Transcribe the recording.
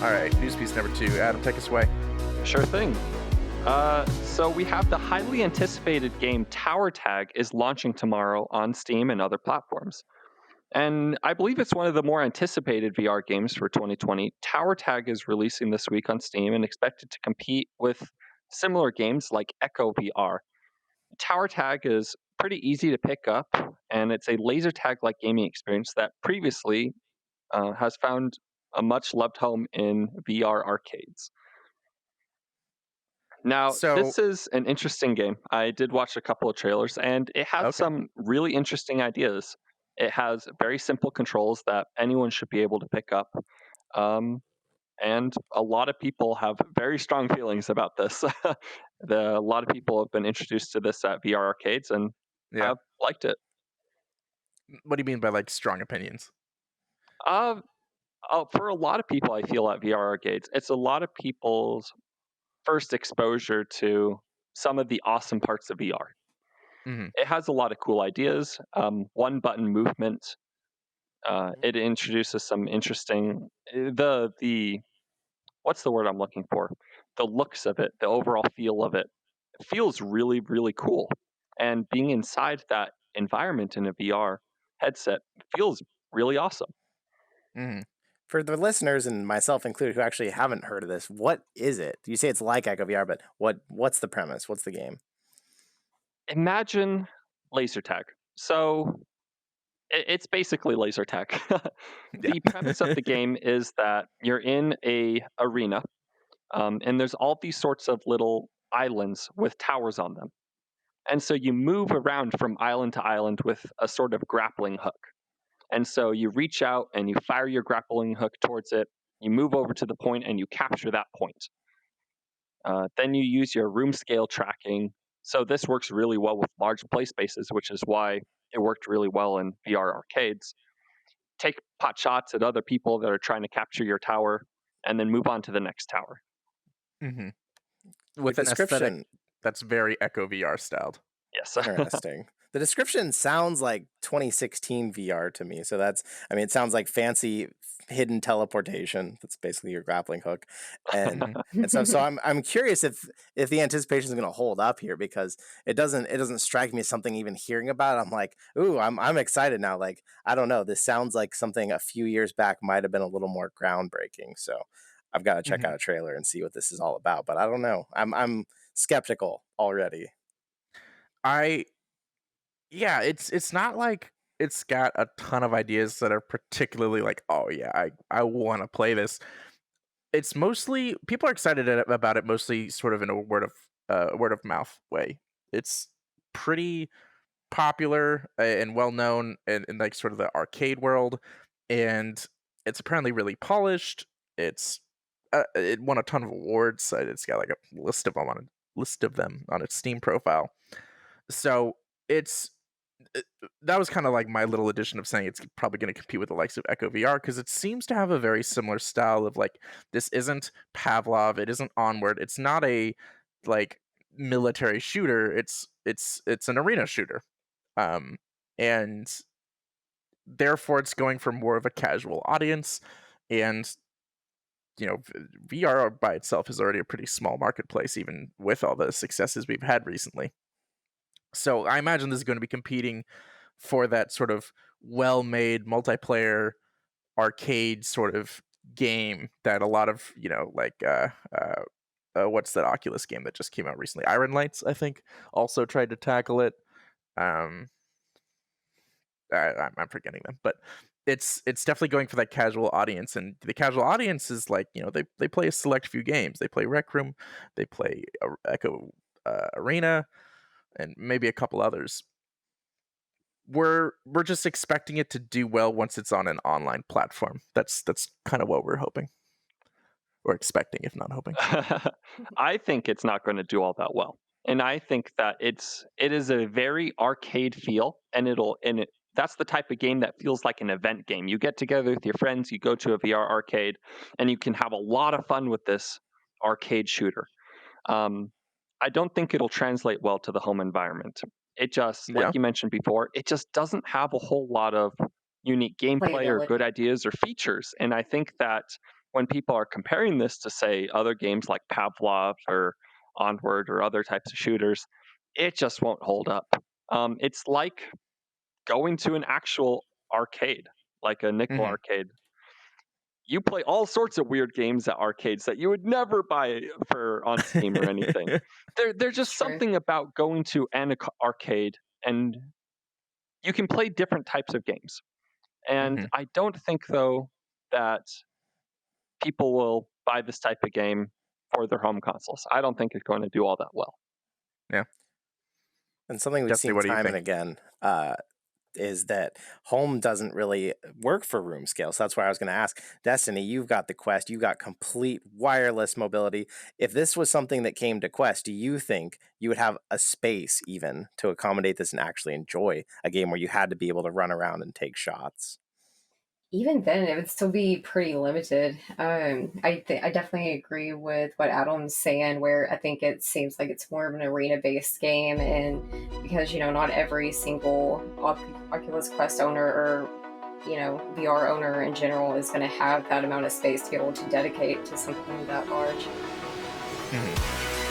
All right, news piece number 2. Adam, take us away. Sure thing. So we have the highly anticipated game Tower Tag is launching tomorrow on Steam and other platforms. And I believe it's one of the more anticipated VR games for 2020. Tower Tag is releasing this week on Steam and expected to compete with similar games like Echo VR. Tower Tag is pretty easy to pick up, and it's a laser tag like gaming experience that previously has found a much loved home in VR arcades. Now, So, this is an interesting game. I did watch a couple of trailers, and it has okay. some really interesting ideas. It has very simple controls that anyone should be able to pick up. Um, and a lot of people have very strong feelings about this. A lot of people have been introduced to this at VR arcades and Yeah. have liked it. What do you mean by like strong opinions? Uh, for a lot of people, I feel at VR arcades, it's a lot of people's first exposure to some of the awesome parts of VR. Hmm. It has a lot of cool ideas. One button movement. It introduces some interesting the what's the word I'm looking for? The looks of it, the overall feel of it, feels really really cool. And being inside that environment in a VR headset feels really awesome. Hmm. For the listeners and myself included who actually haven't heard of this, what is it? You say it's like Echo VR, but what's the premise? What's the game? Imagine laser tag. So it's basically laser tag. Yeah. The premise of the game is that you're in a arena, and there's all these sorts of little islands with towers on them. And so you move around from island to island with a sort of grappling hook. And so you reach out and you fire your grappling hook towards it. You move over to the point and you capture that point. Then you use your room scale tracking. So this works really well with large play spaces, which is why it worked really well in VR arcades. Take pot shots at other people that are trying to capture your tower, and then move on to the next tower. Hmm. The With an aesthetic description, that's very Echo VR styled. Yes. interesting. The description sounds like 2016 VR to me. So I mean, it sounds like fancy hidden teleportation. That's basically your grappling hook, and Mhm. so I'm curious if the anticipation is going to hold up here because it doesn't strike me as something even hearing about it. I'm like, ooh, I'm excited now. Like I don't know, this sounds like something a few years back might have been a little more groundbreaking. So I've got to check Mhm. out a trailer and see what this is all about. But I don't know. I'm skeptical already. I Yeah, it's not like it's got a ton of ideas that are particularly like, oh yeah, I want to play this. It's mostly people are excited about it, mostly sort of in a word of mouth way. It's pretty popular and well known in like sort of the arcade world, and it's apparently really polished. It won a ton of awards. It's got like a list of them on its Steam profile. So it's that was kind of like my little addition of saying it's probably going to compete with the likes of Echo VR because it seems to have a very similar style of like this isn't Pavlov, it isn't Onward, it's not a like military shooter, it's an arena shooter. Um and therefore it's going for more of a casual audience, and VR by itself is already a pretty small marketplace even with all the successes we've had recently. So I imagine this is going to be competing for that sort of well-made multiplayer arcade sort of game that a lot of what's that Oculus game that just came out recently? Iron Lights, I think, also tried to tackle it. Um, I'm forgetting them, but it's definitely going for that casual audience, and the casual audience is like they play a select few games. They play Rec Room, they play Echo Arena, and maybe a couple others. We're just expecting it to do well once it's on an online platform. That's kind of what we're hoping or expecting, if not hoping. I think it's not going to do all that well. And I think that it is a very arcade feel, and that's the type of game that feels like an event game. You get together with your friends, you go to a VR arcade, and you can have a lot of fun with this arcade shooter. Um, I don't think it'll translate well to the home environment. It just, like Yeah. you mentioned before, it just doesn't have a whole lot of unique gameplay or Playability. good ideas or features. And I think that when people are comparing this to, say, other games like Pavlov or Onward or other types of shooters, it just won't hold up. It's like going to an actual arcade, like a nickel Mhm. arcade. You play all sorts of weird games at arcades that you would never buy for on Steam or anything. There's It's just true. something about going to an arcade, and you can play different types of games. And Mhm. I don't think, though, that people will buy this type of game for their home consoles. I don't think it's going to do all that well. Yeah. And something we've Destiny, seen what do you time and think? again is that home doesn't really work for room scale. So that's why I was going to ask Destiny, you've got the Quest, you got complete wireless mobility. If this was something that came to Quest, do you think you would have a space even to accommodate this and actually enjoy a game where you had to be able to run around and take shots? Even then, it would still be pretty limited. I definitely agree with what Adam's saying, where I think it seems like it's more of an arena-based game, and because not every single Oculus Quest owner or VR owner in general is going to have that amount of space to be able to dedicate to something that large. Mhm.